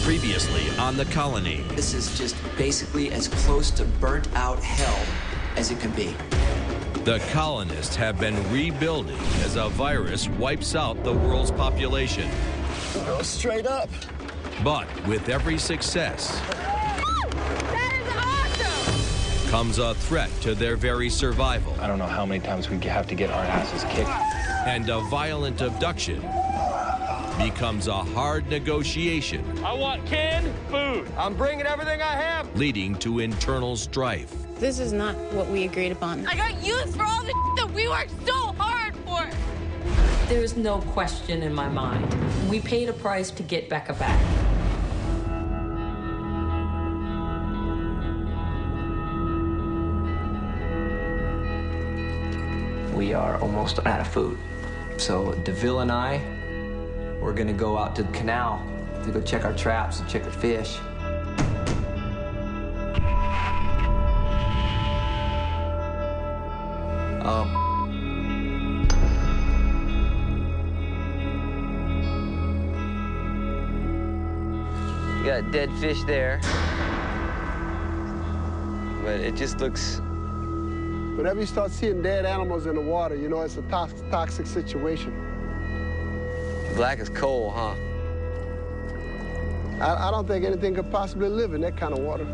Previously on the colony. This is just basically as close to burnt out hell as it can be. The colonists have been rebuilding as a virus wipes out the world's population. Go straight up. But with every success That is awesome! comes a threat to their very survival. I don't know how many times we have to get our asses kicked. And a violent abduction becomes a hard negotiation. I want canned food. I'm bringing everything I have. Leading to internal strife. This is not what we agreed upon. I got used for all the that we worked so hard for. There's no question in my mind. We paid a price to get Becca back. We are almost out of food. So DeVille and I, we're gonna go out to the canal to go check our traps and check our fish. You got dead fish there, but it just looks... Whenever you start seeing dead animals in the water, you know it's a toxic situation. black as coal, huh? I don't think anything could possibly live in that kind of water.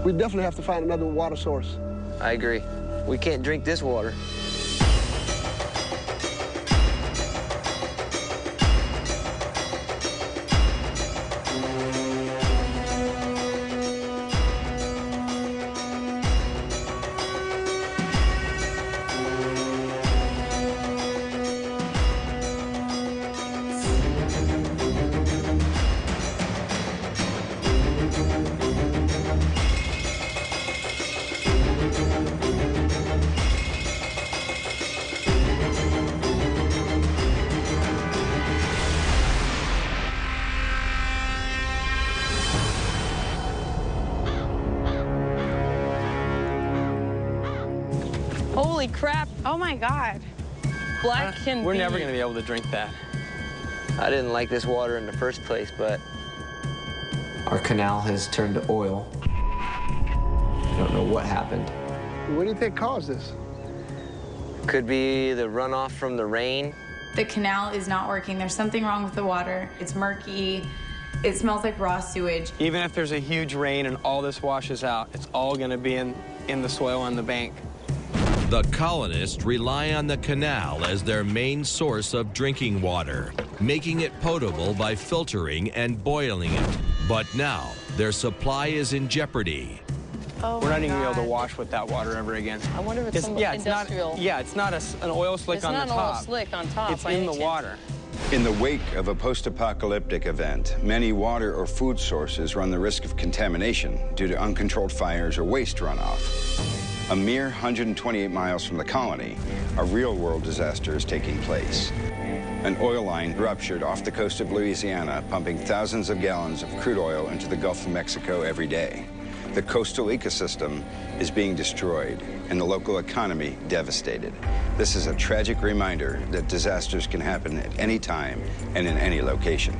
We definitely have to find another water source. I agree. We can't drink this water. Holy crap. Oh my God. Black can We're be... never going to be able to drink that. I didn't like this water in the first place, but... Our canal has turned to oil. I don't know what happened. What do you think caused this? Could be the runoff from the rain. The canal is not working. There's something wrong with the water. It's murky. It smells like raw sewage. Even if there's a huge rain and all this washes out, it's all going to be in the soil on the bank. The colonists rely on the canal as their main source of drinking water, making it potable by filtering and boiling it. But now, their supply is in jeopardy. Oh We're not even my going to be able to God. wash with that water ever again. I wonder if it's some industrial... It's not an oil slick on the top. It's not an oil slick on top. It's by in any the chance. water. In the wake of a post-apocalyptic event, many water or food sources run the risk of contamination due to uncontrolled fires or waste runoff. A mere 128 miles from the colony, a real-world disaster is taking place. An oil line ruptured off the coast of Louisiana, pumping thousands of gallons of crude oil into the Gulf of Mexico every day. The coastal ecosystem is being destroyed and the local economy devastated. This is a tragic reminder that disasters can happen at any time and in any location.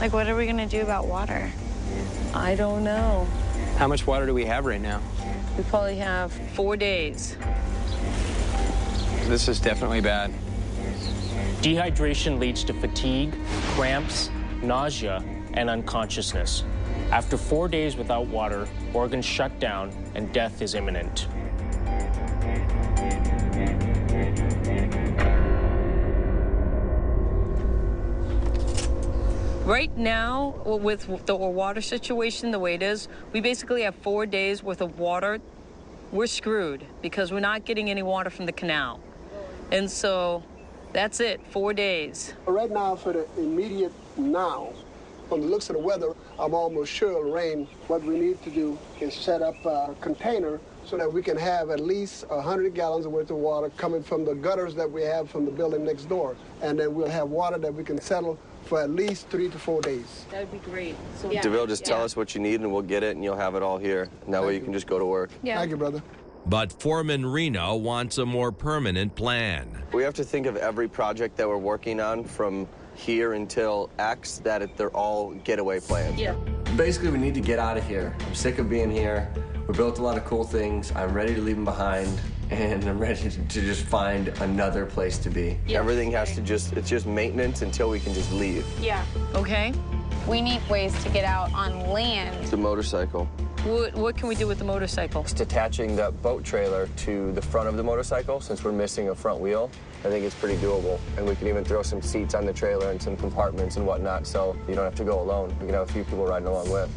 Like, what are we gonna do about water? I don't know. How much water do we have right now? We probably have 4 days. This is definitely bad. Dehydration leads to fatigue, cramps, nausea, and unconsciousness. After 4 days without water, organs shut down and death is imminent. Right now, with the water situation the way it is, we basically have 4 days worth of water. We're screwed because we're not getting any water from the canal. And so that's it, 4 days. Right now, for the immediate now, from the looks of the weather, I'm almost sure it'll rain. What we need to do is set up a container so that we can have at least 100 gallons worth of water coming from the gutters that we have from the building next door. And then we'll have water that we can settle for at least 3 to 4 days. That would be great. So, DeVille, just tell us what you need and we'll get it and you'll have it all here. And that way you can just go to work. Yeah. Thank you, brother. But Foreman Reno wants a more permanent plan. We have to think of every project that we're working on, from here until X, that they're all getaway plans. Yeah. Basically, we need to get out of here. I'm sick of being here. We built a lot of cool things. I'm ready to leave them behind, and I'm ready to just find another place to be. Yeah. Everything has to it's just maintenance until we can just leave. Yeah. Okay. We need ways to get out on land. The motorcycle. What can we do with the motorcycle? Just attaching the boat trailer to the front of the motorcycle, since we're missing a front wheel, I think it's pretty doable. And we can even throw some seats on the trailer and some compartments and whatnot, so you don't have to go alone. You can have a few people riding along with.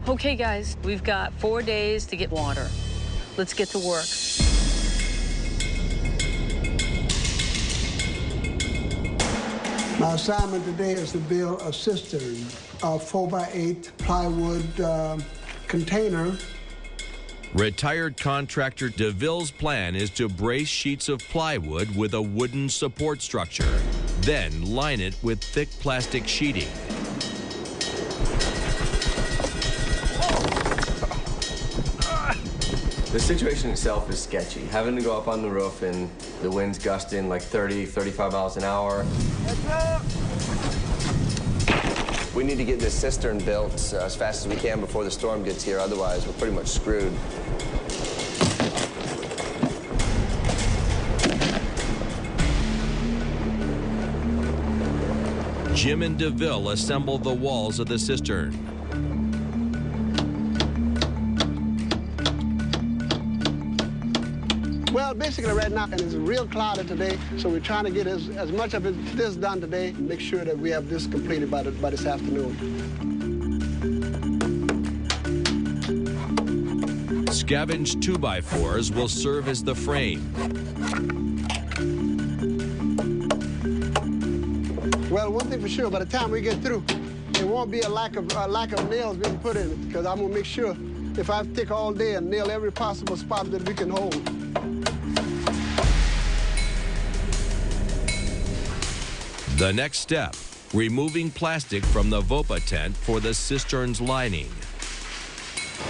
Okay, guys, we've got 4 days to get water. Let's get to work. My assignment today is to build a cistern, a 4x8 plywood container. Retired contractor DeVille's plan is to brace sheets of plywood with a wooden support structure, then line it with thick plastic sheeting. The situation itself is sketchy. Having to go up on the roof and the wind's gusting like 30, 35 miles an hour. We need to get this cistern built as fast as we can before the storm gets here, otherwise we're pretty much screwed. Jim and DeVille assemble the walls of the cistern. Well, basically right now, and it's real cloudy today, so we're trying to get as much of this done today and make sure that we have this completed by this afternoon. Scavenged 2x4s will serve as the frame. Well, one thing for sure, by the time we get through, there won't be a lack of nails being put in it, because I'm gonna make sure if I take all day and nail every possible spot that we can hold. The next step, removing plastic from the VOPA tent for the cistern's lining.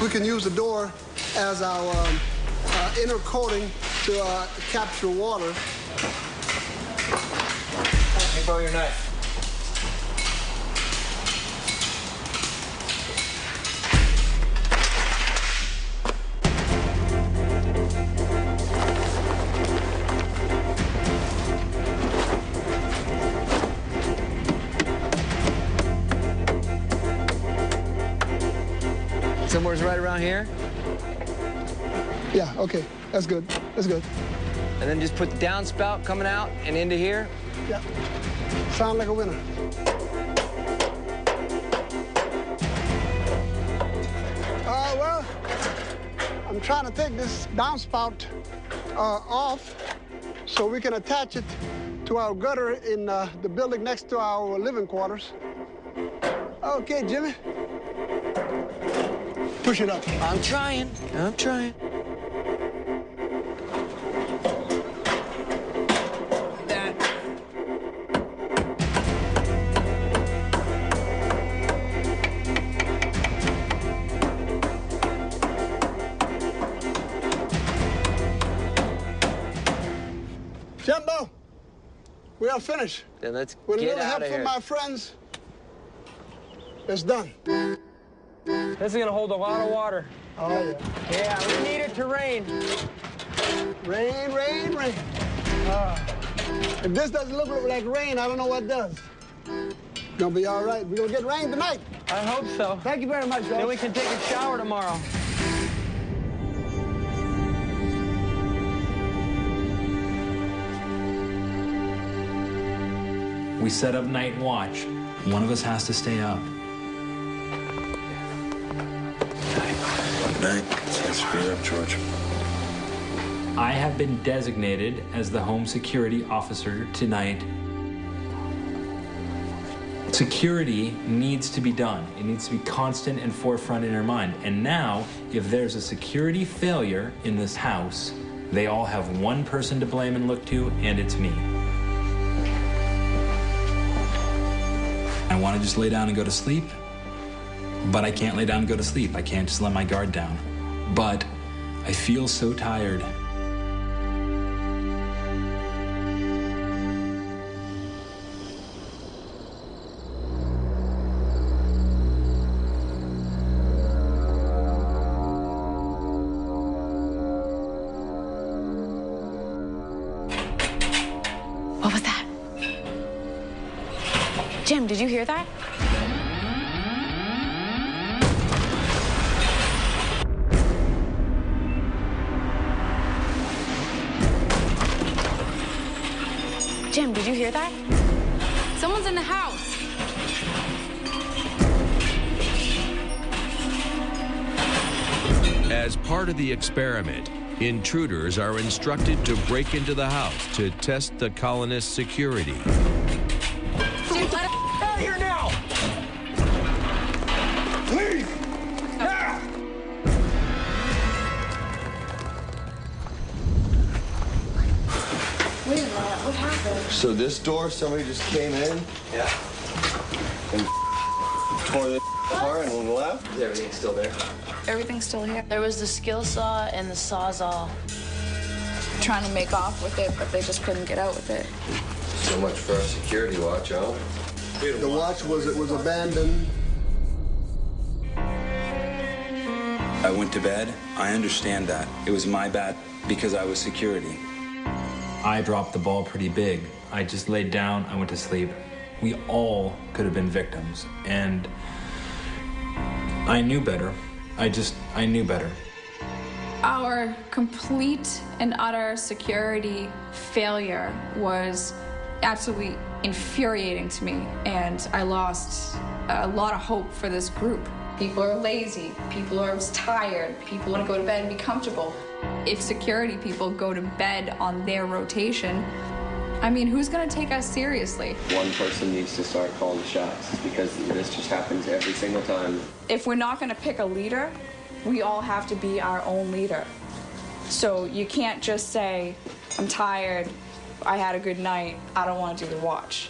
We can use the door as our inner coating to capture water. Let me borrow your knife. Somewhere's right around here. Yeah, okay, that's good, that's good. And then just put the downspout coming out and into here. Yeah, sound like a winner. Well, I'm trying to take this downspout off so we can attach it to our gutter in the building next to our living quarters. Okay, Jimmy. Push it up. I'm trying. Jumbo, we are finished. Then let's With a get little out help of from here. my friends, it's done. This is gonna hold a lot of water. Oh, yeah. Yeah, we need it to rain. Rain, rain, rain. If this doesn't look like rain, I don't know what does. Gonna be all right. We're gonna get rain tonight. I hope so. Thank you very much, guys. Then we can take a shower tomorrow. We set up night watch. One of us has to stay up. Good night. Thanks for being up, George. I have been designated as the home security officer tonight. Security needs to be done. It needs to be constant and forefront in our mind. And now, if there's a security failure in this house, they all have one person to blame and look to, and it's me. I want to just lay down and go to sleep, but I can't lay down and go to sleep. I can't just let my guard down. But I feel so tired. Jim, did you hear that? Jim, did you hear that? Someone's in the house. As part of the experiment, intruders are instructed to break into the house to test the colonists' security. Dude, let Out of here now! Leave! Now! Wait a minute, what happened? So this door, somebody just came in? Yeah. And tore this apart and left? Is everything still there? Everything's still here. There was the skill saw and the sawzall. Trying to make off with it, but they just couldn't get out with it. So much for our security watch, huh? The watch was abandoned. I went to bed. I understand that. It was my bad because I was security. I dropped the ball pretty big. I just laid down. I went to sleep. We all could have been victims. And I knew better. I knew better. Our complete and utter security failure was absolutely infuriating to me, and I lost a lot of hope for this group. People are lazy, people are tired, people want to go to bed and be comfortable. If security people go to bed on their rotation, I mean, who's going to take us seriously? One person needs to start calling the shots because this just happens every single time. If we're not going to pick a leader, we all have to be our own leader. So you can't just say, I'm tired, I had a good night, I don't want to do the watch.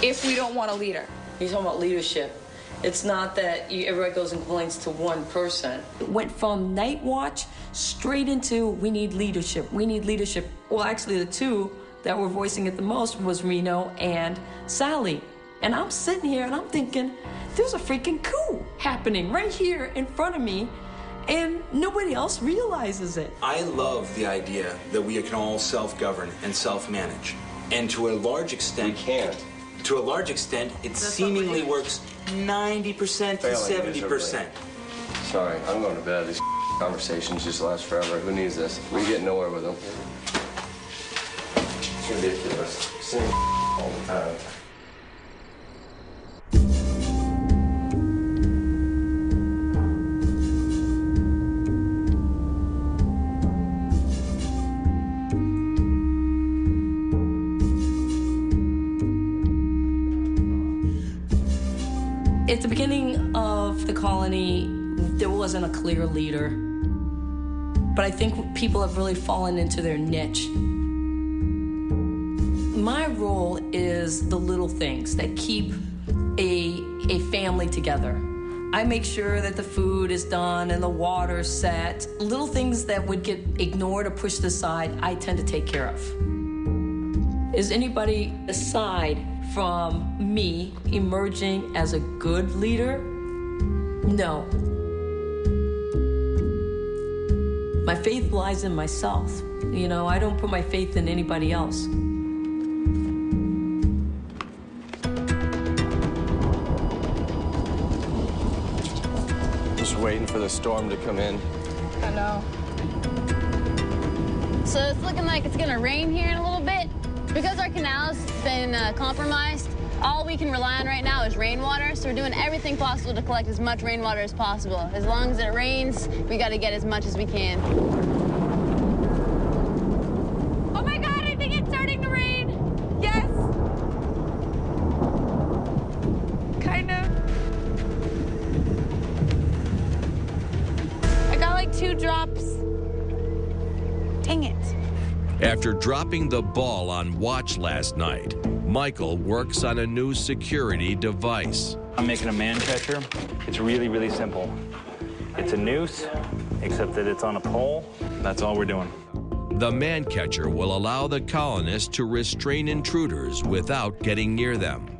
If we don't want a leader. He's talking about leadership. It's not that everybody goes and complains to one person. It went from night watch straight into we need leadership, we need leadership. Well, actually the two that were voicing it the most was Reno and Sally. And I'm sitting here and I'm thinking, there's a freaking coup happening right here in front of me, and nobody else realizes it. I love the idea that we can all self-govern and self-manage. And to a large extent... We can't. To a large extent, it seemingly works 90% to 70%. Sorry, I'm going to bed. These conversations just last forever. Who needs this? We get nowhere with them. It's ridiculous. Same all the time. At the beginning of the colony, there wasn't a clear leader. But I think people have really fallen into their niche. My role is the little things that keep a family together. I make sure that the food is done and the water's set. Little things that would get ignored or pushed aside, I tend to take care of. Is anybody aside from me emerging as a good leader? No. My faith lies in myself. You know, I don't put my faith in anybody else. Just waiting for the storm to come in. I know. So it's looking like it's gonna rain here in a little bit. Because our canal's been compromised, all we can rely on right now is rainwater, so we're doing everything possible to collect as much rainwater as possible. As long as it rains, we gotta get as much as we can. Oh my God, I think it's starting to rain. Yes. Kind of. I got like 2 drops. Dang it. After dropping the ball on watch last night, Michael works on a new security device. I'm making a man catcher. It's really, really simple. It's a noose, except that it's on a pole. That's all we're doing. The man catcher will allow the colonists to restrain intruders without getting near them.